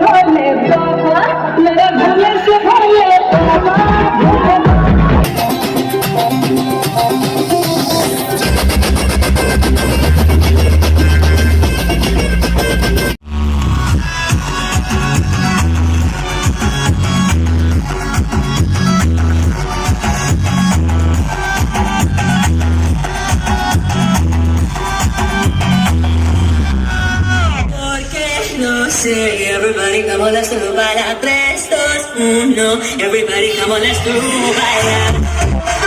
भोले बाबा, मेरे भोले से भोले बाबा। No sé, everybody come on, let's do bailar. 3, 2, 1, everybody come on, let's do bailar.